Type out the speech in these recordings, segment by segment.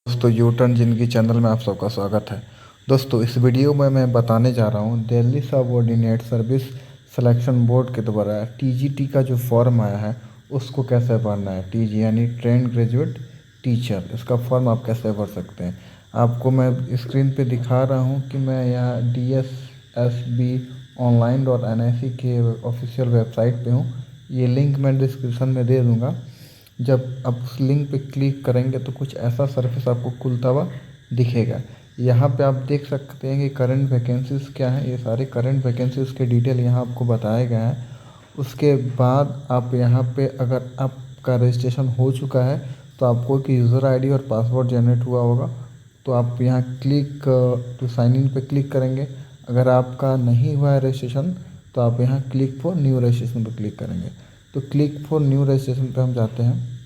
दोस्तों यूटर्न जिंदगी चैनल में आप सबका स्वागत है। दोस्तों इस वीडियो में मैं बताने जा रहा हूँ Delhi subordinate service selection board के द्वारा टीजीटी का जो फॉर्म आया है उसको कैसे भरना है। टीजी यानी ट्रेंड ग्रेजुएट टीचर, इसका फॉर्म आप कैसे भर सकते हैं। आपको मैं स्क्रीन पे दिखा रहा हूँ कि मैं यहाँ DSSB online.nic के ऑफिशियल वेबसाइट पे हूँ। ये लिंक मैं डिस्क्रिप्शन में दे दूँगा। जब आप उस लिंक पे क्लिक करेंगे तो कुछ ऐसा सरफेस आपको खुलता हुआ दिखेगा। यहाँ पे आप देख सकते हैं कि करंट वैकेंसीज़ क्या हैं। ये सारे करंट वैकेंसीज़ के डिटेल यहाँ आपको बताए गए हैं। उसके बाद आप यहाँ पे अगर आपका रजिस्ट्रेशन हो चुका है तो आपको एक यूज़र आईडी और पासवर्ड जनरेट हुआ होगा, तो आप यहाँ क्लिक टू साइन इन पे क्लिक करेंगे। अगर आपका नहीं हुआ है रजिस्ट्रेशन तो आप यहाँ क्लिक फॉर न्यू रजिस्ट्रेशन पर क्लिक करेंगे। तो क्लिक फॉर न्यू रजिस्ट्रेशन पे हम जाते हैं।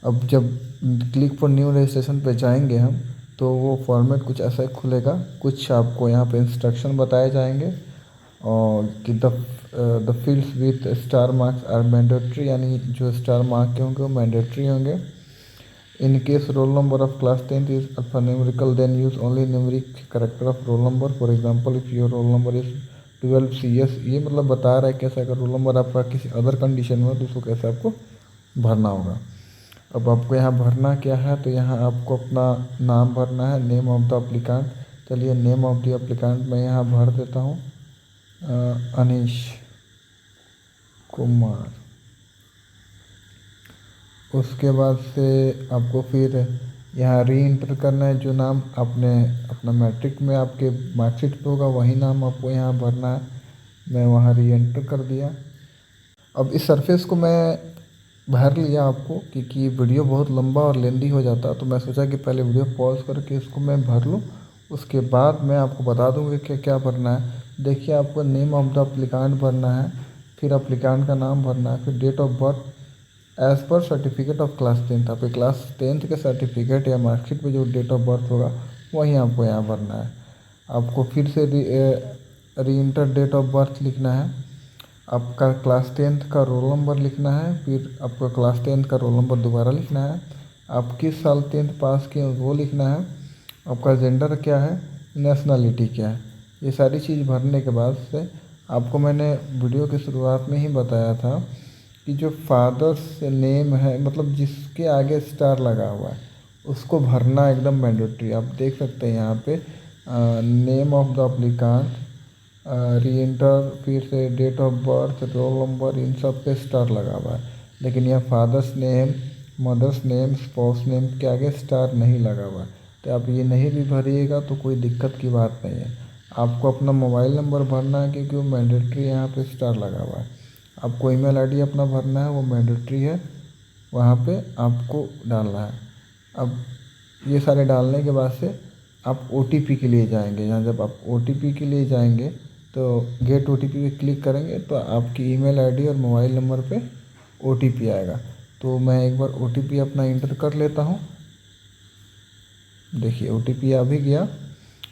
अब जब क्लिक फॉर न्यू रजिस्ट्रेशन पे जाएंगे हम तो वो फॉर्मेट कुछ ऐसा ही खुलेगा। कुछ आपको यहाँ पे इंस्ट्रक्शन बताए जाएंगे और कि the fields with star marks are mandatory, यानी जो स्टार मार्क के होंगे वो मैंडेटरी होंगे। In case roll number of class 10th is alphanumerical then use only numeric character of roll number. For example if your roll number is 12CS, ये मतलब बता रहा है कैसे अगर रोल नंबर आपका किसी अदर कंडीशन में हो तो उसको कैसे आपको भरना होगा। अब आपको यहाँ भरना क्या है, तो यहाँ आपको अपना नाम भरना है, नेम ऑफ द अप्लीकेंट। चलिए नेम ऑफ द अप्लीकेंट मैं यहाँ भर देता हूँ अनीश कुमार। उसके बाद से आपको फिर यहाँ री इंटर करना है। जो नाम आपने अपना मैट्रिक में आपके मार्कशीट पे होगा वही नाम आपको यहाँ भरना है। मैं वहाँ री एंटर कर दिया। अब इस सरफेस को मैं भर लिया आपको, क्योंकि वीडियो बहुत लंबा और लेंदी हो जाता, तो मैं सोचा कि पहले वीडियो पॉज करके इसको मैं भर लूँ, उसके बाद मैं आपको बता दूँगा कि क्या भरना है। देखिए आपको नेम ऑफ द अप्लीकेंट भरना है, फिर अप्लीकेंट का नाम भरना है, फिर date of birth as per certificate of class 10th। आपके क्लास 10th के सर्टिफिकेट या मार्कशीट में जो डेट ऑफ बर्थ होगा वही आपको यहाँ भरना है। आपको फिर से री इंटर डेट ऑफ बर्थ लिखना है, आपका क्लास 10th का रोल नंबर लिखना है, फिर आपका क्लास 10th का रोल नंबर दोबारा लिखना है, आप किस साल 10th पास किए वो लिखना है, आपका जेंडर क्या है, नेशनलिटी क्या है। ये सारी चीज़ भरने के बाद से आपको मैंने वीडियो की शुरुआत में ही बताया था कि जो फादर्स नेम है, मतलब जिसके आगे स्टार लगा हुआ है, उसको भरना एकदम मैंडेटरी। आप देख सकते हैं यहाँ पे name of the applicant, re enter, फिर से date of birth, roll number, इन सब पे स्टार लगा हुआ है। लेकिन यह father's name, mother's name, spouse name के आगे स्टार नहीं लगा हुआ है। तो आप ये नहीं भी भरिएगा तो कोई दिक्कत की बात नहीं है। आपको अपना मोबाइल नंबर भरना है क्योंकि वो मैंडेटरी यहाँ पे स्टार लगा हुआ है। आपको ईमेल आईडी अपना भरना है, वो मैंडेटरी है, वहाँ पे आपको डालना है। अब ये सारे डालने के बाद से आप OTP के लिए जाएंगे। यहाँ जब आप OTP के लिए जाएंगे तो गेट OTP पे क्लिक करेंगे तो आपकी ईमेल आईडी और मोबाइल नंबर पे OTP आएगा। तो मैं एक बार OTP अपना इंटर कर लेता हूँ। देखिए OTP आ भी गया।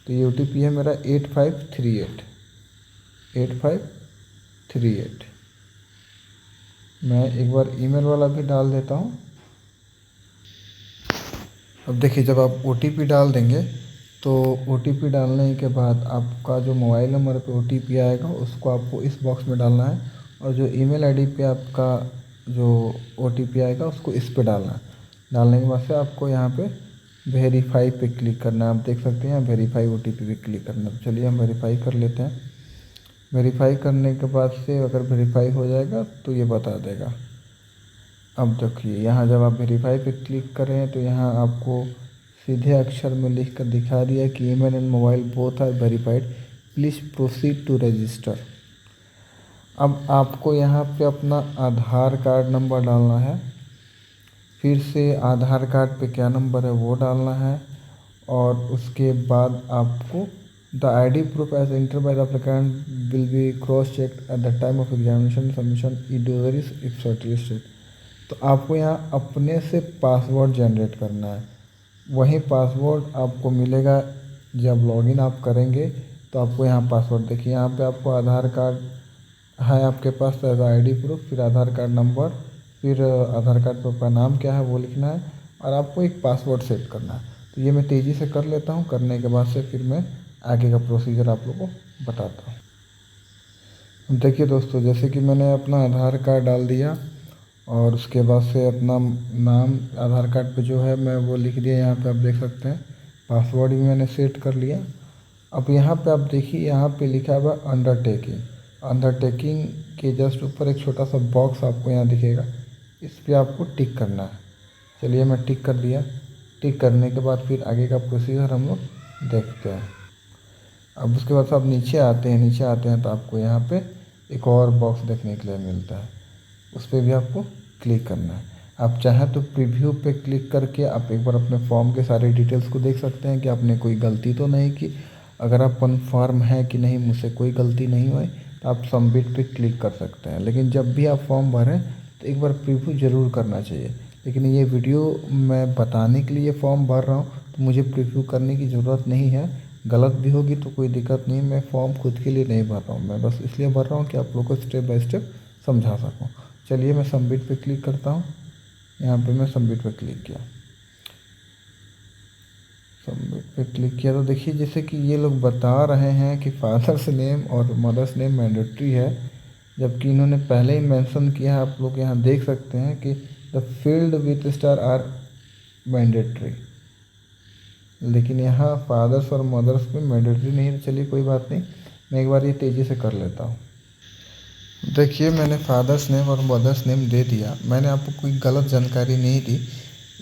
तो ये OTP है मेरा 8538 8538। मैं एक बार ईमेल वाला भी डाल देता हूँ। अब देखिए जब आप OTP डाल देंगे तो OTP डालने के बाद आपका जो मोबाइल नंबर पे OTP आएगा उसको आपको इस बॉक्स में डालना है, और जो ईमेल आईडी पे आपका जो OTP आएगा उसको इस पे डालना है। डालने के बाद से आपको यहाँ पे वेरीफाई पे क्लिक करना है। आप देख सकते हैं वेरीफाई OTP पे क्लिक करना है। तो चलिए हम वेरीफाई कर लेते हैं। वेरीफाई करने के बाद से अगर वेरीफाई हो जाएगा तो ये बता देगा। अब देखिए यहाँ जब आप वेरीफाई पे क्लिक करें तो यहाँ आपको सीधे अक्षर में लिख कर दिखा दिया कि email and mobile both are verified, please proceed to register. अब आपको यहाँ पे अपना आधार कार्ड नंबर डालना है, फिर से आधार कार्ड पे क्या नंबर है वो डालना है, और उसके बाद आपको the ID proof as enter by the applicant will be cross checked at the time of examination submission if shortlisted. तो आपको यहाँ अपने से पासवर्ड जनरेट करना है। वही पासवर्ड आपको मिलेगा जब लॉगिन आप करेंगे तो आपको यहाँ पासवर्ड देखिए, यहाँ पे आपको आधार कार्ड है आपके पास तो एज ID प्रूफ, फिर आधार कार्ड नंबर, फिर आधार कार्ड पर आपका नाम क्या है वो लिखना है, और आपको एक पासवर्ड सेट करना है। तो ये मैं तेज़ी से कर लेता हूँ, करने के बाद से फिर मैं आगे का प्रोसीजर आप लोगों को बताता हूँ। देखिए दोस्तों, जैसे कि मैंने अपना आधार कार्ड डाल दिया और उसके बाद से अपना नाम आधार कार्ड पे जो है मैं वो लिख दिया, यहाँ पे आप देख सकते हैं। पासवर्ड भी मैंने सेट कर लिया। अब यहाँ पे आप देखिए, यहाँ पे लिखा हुआ अंडरटेकिंग। अंडरटेकिंग के जस्ट ऊपर एक छोटा सा बॉक्स आपको यहाँ दिखेगा, इस पर आपको टिक करना है। चलिए मैं टिक कर दिया। टिक करने के बाद फिर आगे का प्रोसीजर हम लोग देखते हैं। अब उसके बाद आप नीचे आते हैं, नीचे आते हैं तो आपको यहाँ पे एक और बॉक्स देखने के लिए मिलता है, उस पर भी आपको क्लिक करना है। आप चाहें तो प्रीव्यू पे क्लिक करके आप एक बार अपने फॉर्म के सारे डिटेल्स को देख सकते हैं कि आपने कोई गलती तो नहीं की। अगर आप कन्फर्म है कि नहीं मुझसे कोई गलती नहीं हुई तो आप सबमिट पे क्लिक कर सकते हैं। लेकिन जब भी आप फॉर्म भरें तो एक बार प्रीव्यू ज़रूर करना चाहिए। लेकिन ये वीडियो मैं बताने के लिए फॉर्म भर रहा हूँ, तो मुझे प्रीव्यू करने की ज़रूरत नहीं है। गलत भी होगी तो कोई दिक्कत नहीं, मैं फॉर्म खुद के लिए नहीं भर रहा हूँ, मैं बस इसलिए भर रहा हूँ कि आप लोग को स्टेप बाय स्टेप समझा सकूँ। चलिए मैं सबमिट पे क्लिक करता हूँ। यहाँ पे मैं सबमिट पे क्लिक किया। सबमिट पे क्लिक किया तो देखिए, जैसे कि ये लोग बता रहे हैं कि फादर्स नेम और मदर्स नेम मैंडेटरी है, जबकि इन्होंने पहले ही मेंशन किया है। आप लोग यहाँ देख सकते हैं कि the field with star are mandatory, लेकिन यहाँ फादर्स और मदर्स पे मैंडेटरी नहीं है। चलिए कोई बात नहीं, मैं एक बार ये तेज़ी से कर लेता हूँ। देखिए मैंने फादर्स नेम और मदर्स नेम दे दिया। मैंने आपको कोई गलत जानकारी नहीं दी,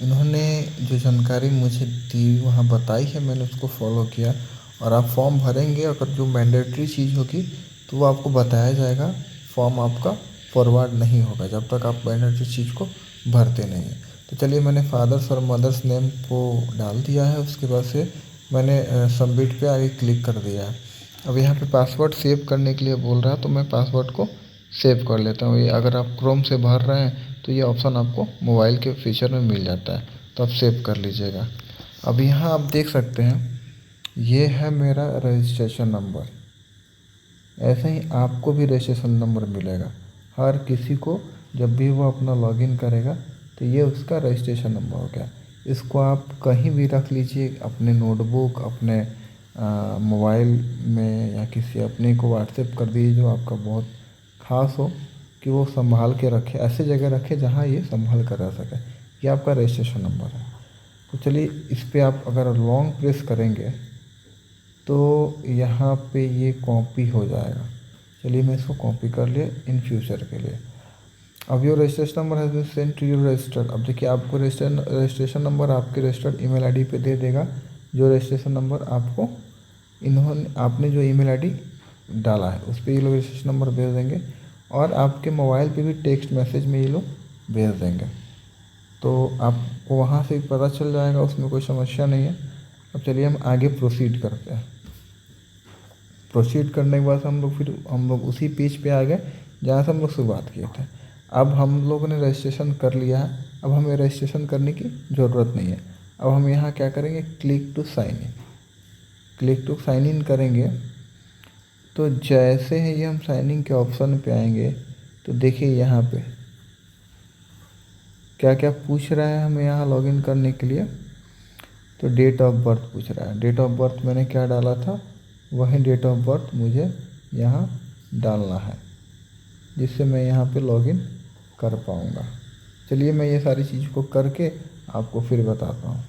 इन्होंने जो जानकारी मुझे दी वहाँ बताई है, मैंने उसको फॉलो किया। और आप फॉर्म भरेंगे, अगर जो मैंडेटरी चीज़ होगी तो वो आपको बताया जाएगा। फॉर्म आपका फॉरवर्ड नहीं होगा जब तक आप मैंडेटरी चीज़ को भरते नहीं हैं। तो चलिए मैंने फादर्स और मदर्स नेम को डाल दिया है। उसके बाद से मैंने सबमिट पे आगे क्लिक कर दिया है। अब यहाँ पे पासवर्ड सेव करने के लिए बोल रहा है, तो मैं पासवर्ड को सेव कर लेता हूँ। ये अगर आप क्रोम से भर रहे हैं तो ये ऑप्शन आपको मोबाइल के फीचर में मिल जाता है, तो आप सेव कर लीजिएगा। अब यहाँ आप देख सकते हैं, ये है मेरा रजिस्ट्रेशन नंबर। ऐसे ही आपको भी रजिस्ट्रेशन नंबर मिलेगा। हर किसी को जब भी वो अपना लॉगिन करेगा तो ये उसका रजिस्ट्रेशन नंबर हो गया। इसको आप कहीं भी रख लीजिए, अपने नोटबुक, अपने मोबाइल में, या किसी अपने को व्हाट्सएप कर दीजिए जो आपका बहुत ख़ास हो, कि वो संभाल के रखे, ऐसे जगह रखे जहाँ ये संभाल कर रह सके। ये आपका रजिस्ट्रेशन नंबर है। तो चलिए इस पर आप अगर लॉन्ग प्रेस करेंगे तो यहाँ पे ये कॉपी हो जाएगा। चलिए मैं इसको कॉपी कर लिया इन फ्यूचर के लिए। अब your registration number has been send to your registered. अब देखिए आपको रजिस्ट्रेशन नंबर आपके रजिस्टर्ड ईमेल आईडी पे दे देगा। जो रजिस्ट्रेशन नंबर आपको आपने जो ईमेल आईडी डाला है उस पर ये लोग रजिस्ट्रेशन नंबर भेज देंगे, और आपके मोबाइल पे भी टेक्स्ट मैसेज में ये लोग भेज देंगे। तो आपको वहाँ से ही पता चल जाएगा, उसमें कोई समस्या नहीं है। अब चलिए हम आगे प्रोसीड करते हैं। प्रोसीड करने के बाद हम लोग उसी पेज पे आ गए जहाँ से हम लोग शुरुआत किए थे। अब हम लोगों ने रजिस्ट्रेशन कर लिया है, अब हमें रजिस्ट्रेशन करने की ज़रूरत नहीं है। अब हम यहाँ क्या करेंगे, click to sign in. Click to sign in करेंगे तो जैसे ही हम साइन इन के ऑप्शन पे आएंगे तो देखिए यहाँ पे क्या क्या पूछ रहा है हमें यहाँ लॉगिन करने के लिए। तो डेट ऑफ बर्थ पूछ रहा है। डेट ऑफ बर्थ मैंने क्या डाला था, वही डेट ऑफ बर्थ मुझे यहाँ डालना है, जिससे मैं यहाँ पे लॉगिन कर पाऊँगा। चलिए मैं ये सारी चीज़ को करके आपको फिर बताता हूँ।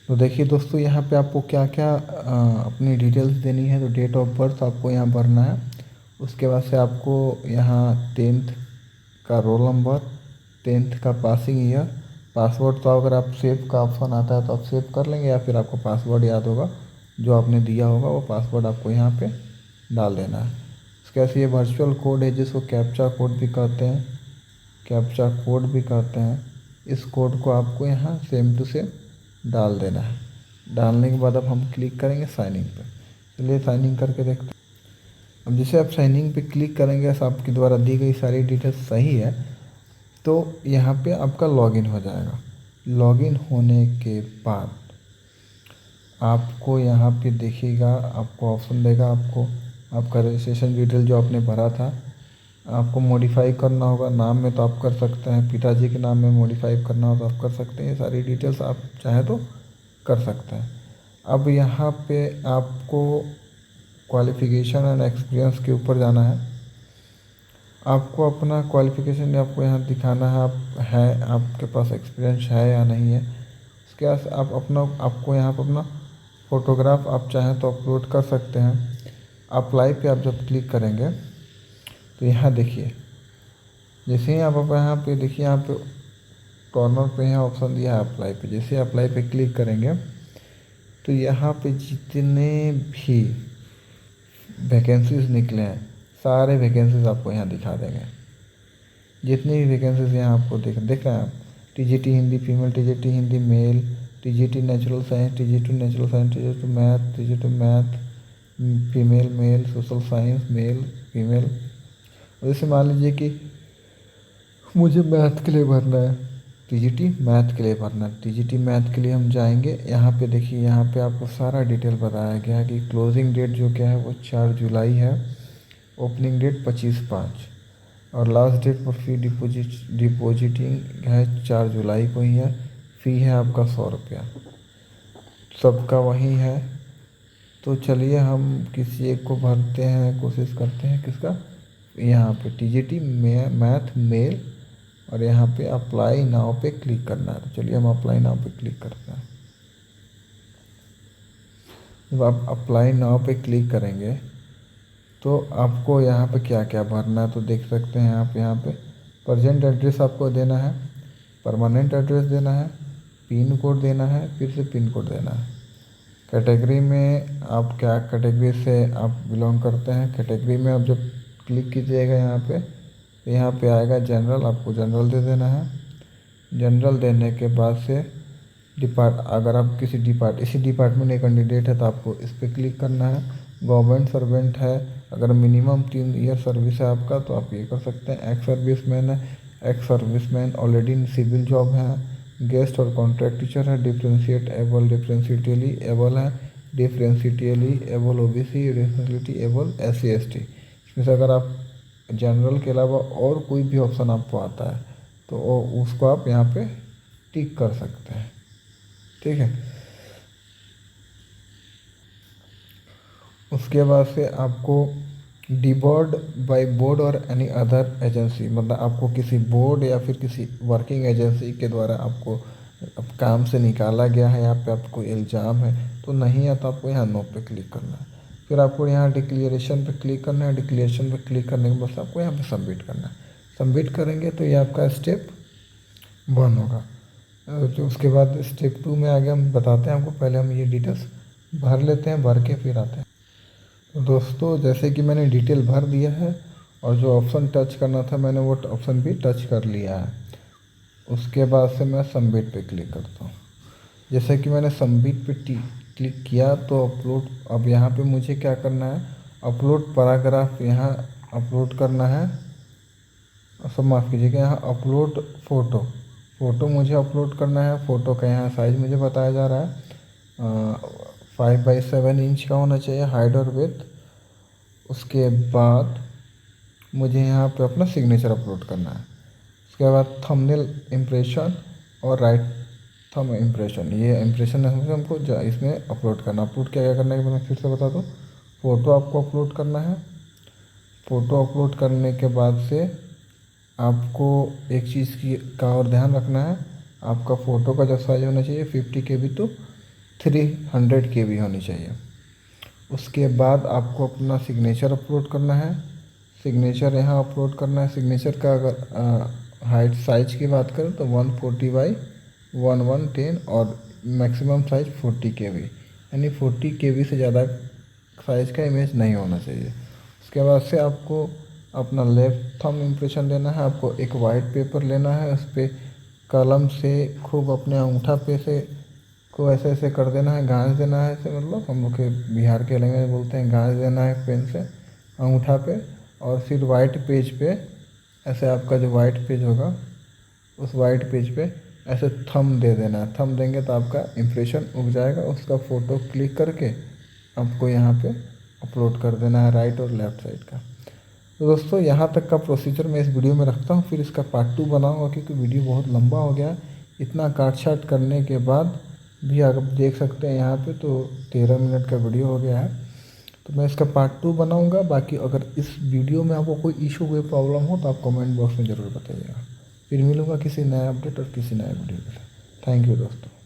तो देखिए दोस्तों, यहाँ पे आपको क्या क्या अपनी डिटेल्स देनी है। तो डेट ऑफ बर्थ आपको यहाँ भरना है। उसके बाद से आपको यहाँ 10th का रोल नंबर, 10th का पासिंग ईयर, पासवर्ड तो अगर आप सेव का ऑप्शन आता है तो आप सेव कर लेंगे, या फिर आपको पासवर्ड याद होगा जो आपने दिया होगा, वो पासवर्ड आपको यहाँ पे डाल देना है। उसके बाद ये वर्चुअल कोड है जिसको कैप्चा कोड भी कहते हैं, कैप्चा कोड भी कहते हैं। इस कोड को आपको यहाँ सेम टू सेम डाल देना है। डालने के बाद अब हम क्लिक करेंगे साइनिंग पे। चलिए साइनिंग करके देखते हैं। अब जैसे आप साइनिंग पे क्लिक करेंगे, आपके द्वारा दी गई सारी डिटेल्स सही है तो यहाँ पे आपका लॉगिन हो जाएगा। लॉगिन होने के बाद आपको यहाँ पे देखिएगा, आपको ऑप्शन देगा, आपको आपका रजिस्ट्रेशन डिटेल जो आपने भरा था आपको मॉडिफाई करना होगा नाम में तो आप कर सकते हैं, पिताजी के नाम में मॉडिफाई करना हो तो आप कर सकते हैं। ये सारी डिटेल्स आप चाहें तो कर सकते हैं। अब यहाँ पे आपको क्वालिफ़िकेशन एंड एक्सपीरियंस के ऊपर जाना है। आपको अपना क्वालिफ़िकेशन आपको यहाँ दिखाना है, आपके पास एक्सपीरियंस है या नहीं है। उसके बाद आप अपना आपको यहाँ पर अपना फ़ोटोग्राफ आप चाहें तो अपलोड कर सकते हैं। अप्लाई पे आप जब क्लिक करेंगे तो यहाँ देखिए, जैसे ही आप यहाँ पे देखिए, यहाँ पे कॉर्नर पे यहाँ ऑप्शन दिया है अप्लाई पे। जैसे अप्लाई पे क्लिक करेंगे तो यहाँ पे जितने भी वैकेंसीज निकले हैं सारे वैकेंसीज आपको यहाँ दिखा देंगे। जितनी भी वैकेंसीज यहाँ आपको दिख रहे हैं आप, TGT Hindi female, TGT Hindi male, TGT natural science, TGT natural science, TGT math female male, social science male female. जैसे मान लीजिए कि मुझे मैथ के लिए भरना है, टीजीटी मैथ के लिए भरना है, टीजीटी मैथ के लिए हम जाएंगे। यहाँ पे देखिए, यहाँ पे आपको सारा डिटेल बताया गया है कि क्लोजिंग डेट जो क्या है वो 4 जुलाई है, ओपनिंग डेट 25/5 और last date for fee depositing है 4 जुलाई को ही है। फ़ी है आपका 100 रुपया, सबका वही है। तो चलिए हम किसी एक को भरते हैं, कोशिश करते हैं किसका, यहाँ पे टीजीटी मैथ मेल और यहाँ पे अप्लाई नाउ पे क्लिक करना है। तो चलिए हम अप्लाई नाउ पे क्लिक करते हैं। जब आप अप्लाई नाउ पे क्लिक करेंगे तो आपको यहाँ पे क्या क्या भरना है तो देख सकते हैं आप। यहाँ पे प्रेजेंट एड्रेस आपको देना है, परमानेंट एड्रेस देना है, पिन कोड देना है, फिर से पिन कोड देना है। कैटेगरी में आप क्या कैटेगरी से आप बिलोंग करते हैं, कैटेगरी में आप जब क्लिक कीजिएगा यहाँ पे तो यहाँ पे आएगा जनरल, आपको जनरल दे देना है। जनरल देने के बाद से अगर आप इसी डिपार्टमेंट में कैंडिडेट है तो आपको इस पर क्लिक करना है। गवर्नमेंट सर्वेंट है, अगर मिनिमम 3 ईयर सर्विस है आपका तो आप ये कर सकते हैं। एक्स सर्विसमैन है, ex serviceman already in civil job है, गेस्ट और कॉन्ट्रैक्ट टीचर है, डिफरेंशिएटली एबल है, differentiately able OBC, differentiately able SC/ST। इसमें से अगर आप जनरल के अलावा और कोई भी ऑप्शन आपको आता है तो उसको आप यहाँ पे टिक कर सकते हैं, ठीक है। उसके बाद से आपको डिबॉर्ड बाय बोर्ड और एनी अदर एजेंसी, मतलब आपको किसी बोर्ड या फिर किसी वर्किंग एजेंसी के द्वारा आपको अब काम से निकाला गया है, यहाँ पे आपको इल्ज़ाम है तो नहीं है तो आपको यहाँ नो पे क्लिक करना है। फिर आपको यहाँ डिक्लेरेशन पे क्लिक करना है। डिक्लेरेशन पे क्लिक करने के बाद आपको यहाँ पे सबमिट करना है। सबमिट करेंगे तो ये आपका स्टेप 1 होगा। तो उसके बाद स्टेप 2 में आगे हम बताते हैं आपको, पहले हम ये डिटेल्स भर लेते हैं, भर के फिर आते हैं। तो दोस्तों जैसे कि मैंने डिटेल भर दिया है और जो ऑप्शन टच करना था मैंने वो ऑप्शन भी टच कर लिया है। उसके बाद से मैं सबमिट पे क्लिक करता हूँ। जैसे कि मैंने सबमिट पे क्लिक किया तो अपलोड, अब यहाँ पे मुझे क्या करना है, अपलोड पैराग्राफ यहाँ अपलोड करना है। सब माफ़ कीजिएगा, यहाँ अपलोड फ़ोटो मुझे अपलोड करना है। फ़ोटो का यहाँ साइज़ मुझे बताया जा रहा है 5/7 इंच का होना चाहिए, हाइट और विड्थ। उसके बाद मुझे यहाँ पे अपना सिग्नेचर अपलोड करना है। उसके बाद थंबनेल इम्प्रेशन और राइट थंब इम्प्रेशन, ये इम्प्रेशन हमको इसमें अपलोड करना। अपलोड क्या क्या करना है मैं फिर से बता दूँ। फ़ोटो आपको अपलोड करना है। फ़ोटो अपलोड करने के बाद से आपको एक चीज़ का और ध्यान रखना है, आपका फ़ोटो का जो साइज़ होना चाहिए 50 KB तो 300 KB होनी चाहिए। उसके बाद आपको अपना सिग्नेचर अपलोड करना है। सिग्नेचर यहाँ अपलोड करना है। सिग्नेचर का अगर हाइट साइज़ की बात करें तो 140/1110 और मैक्सिमम साइज़ 40 KB, यानी 40 KB से ज़्यादा साइज़ का इमेज नहीं होना चाहिए। उसके बाद से आपको अपना लेफ्ट थंब इम्प्रेशन लेना है। आपको एक वाइट पेपर लेना है, उस पर कलम से खूब अपने अंगूठा पे से को ऐसे ऐसे कर देना है, गाँज देना है। ऐसे मतलब हम लोग के बिहार के लैंग्वेज में बोलते हैं गाँज देना है पेन से अंगूठा पे। और फिर वाइट पेज पे ऐसे आपका जो वाइट पेज होगा उस वाइट पेज पे ऐसे थंब दे देना है। थंब देंगे तो आपका इम्प्रेशन उग जाएगा। उसका फ़ोटो क्लिक करके आपको यहाँ पे अपलोड कर देना है, राइट और लेफ़्ट साइड का। तो दोस्तों यहाँ तक का प्रोसीजर मैं इस वीडियो में रखता हूँ, फिर इसका पार्ट 2 बनाऊँगा क्योंकि वीडियो बहुत लंबा हो गया। इतना काट छाट करने के बाद भी आप देख सकते हैं यहाँ पे तो 13 मिनट का वीडियो हो गया है। तो मैं इसका पार्ट 2 बनाऊँगा। बाकी अगर इस वीडियो में आपको कोई इशू कोई प्रॉब्लम हो तो आप कमेंट बॉक्स में ज़रूर बताइएगा। फिर मिलूँगा किसी नए अपडेट और किसी नए वीडियो के साथ। थैंक यू दोस्तों।